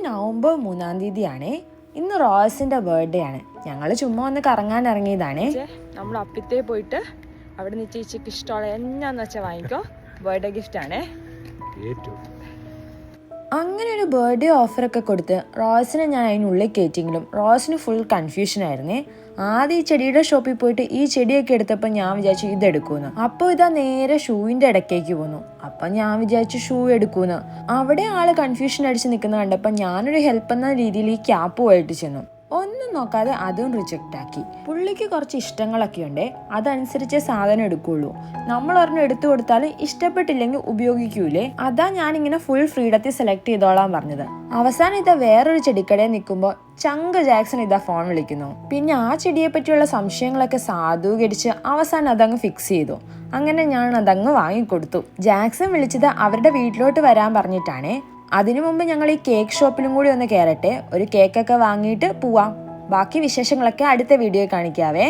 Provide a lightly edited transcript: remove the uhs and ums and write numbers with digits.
November 3-ാം തീയതിയാണേ. ഇന്ന് റോസിന്റെ birthday ആണ്. ഞങ്ങൾ ചുമ്മാ ഒന്ന് കറങ്ങാൻ ഇറങ്ങിയതാണേ. നമ്മൾ അപ്പത്തേ പോയിട്ട് അവിടെ നിന്ന് ചേച്ചിക്ക് ഇഷ്ടമുള്ള എന്നാന്ന് വെച്ചാൽ വാങ്ങിക്കോ. ബർത്ത്ഡേ ഗിഫ്റ്റ് ആണേ. അങ്ങനെ ഒരു ബർത്ത്ഡേ ഓഫറൊക്കെ കൊടുത്ത് റോസിനെ ഞാൻ അതിനുള്ളിൽ കയറ്റിയെങ്കിലും റോസിന് ഫുൾ കൺഫ്യൂഷൻ ആയിരുന്നേ. ആദ്യം ഈ ചെടിയുടെ ഷോപ്പിൽ പോയിട്ട് ഈ ചെടിയൊക്കെ എടുത്തപ്പോൾ ഞാൻ വിചാരിച്ചു ഇതെടുക്കൂന്ന്. അപ്പോൾ ഇതാ നേരെ ഷൂവിൻ്റെ ഇടയ്ക്കേക്ക് പോന്നു. അപ്പം ഞാൻ വിചാരിച്ചു ഷൂ എടുക്കൂന്ന്. അവിടെ ആള് കൺഫ്യൂഷൻ അടിച്ച് നിൽക്കുന്ന കണ്ടപ്പോൾ ഞാനൊരു ഹെൽപ്പ് എന്ന രീതിയിൽ ഈ ക്യാപ്പുമായിട്ട് ചെന്നു. ഒന്നും നോക്കാതെ അതും റിജക്റ്റ് ആക്കി. പുള്ളിക്ക് കുറച്ച് ഇഷ്ടങ്ങളൊക്കെ ഉണ്ട്, അതനുസരിച്ച് സാധനം എടുക്കുള്ളൂ. നമ്മൾ ഒരെണ്ണം എടുത്തു കൊടുത്താലും ഇഷ്ടപ്പെട്ടില്ലെങ്കിൽ ഉപയോഗിക്കൂലേ. അതാ ഞാനിങ്ങനെ ഫുൾ ഫ്രീഡത്തിൽ സെലക്ട് ചെയ്തോളാൻ പറഞ്ഞത്. അവസാനം ഇതാ വേറൊരു ചെടിക്കടയിൽ നിൽക്കുമ്പോൾ ചങ്ക് ജാക്സൺ ഇതാ ഫോൺ വിളിക്കുന്നു. പിന്നെ ആ ചെടിയെ പറ്റിയുള്ള സംശയങ്ങളൊക്കെ സാധൂകരിച്ച് അവസാനം അതങ്ങ് ഫിക്സ് ചെയ്തു. അങ്ങനെ ഞാൻ അതങ്ങ് വാങ്ങിക്കൊടുത്തു. ജാക്സൺ വിളിച്ചത് അവരുടെ വീട്ടിലോട്ട് വരാൻ പറഞ്ഞിട്ടാണേ. അതിനു മുമ്പ് ഞങ്ങൾ ഈ കേക്ക് ഷോപ്പിലും കൂടി ഒന്ന് കയറട്ടെ, ഒരു കേക്കൊക്കെ വാങ്ങിയിട്ട് പോവാം. ബാക്കി വിശേഷങ്ങളൊക്കെ അടുത്ത വീഡിയോയിൽ കാണിക്കാവേ.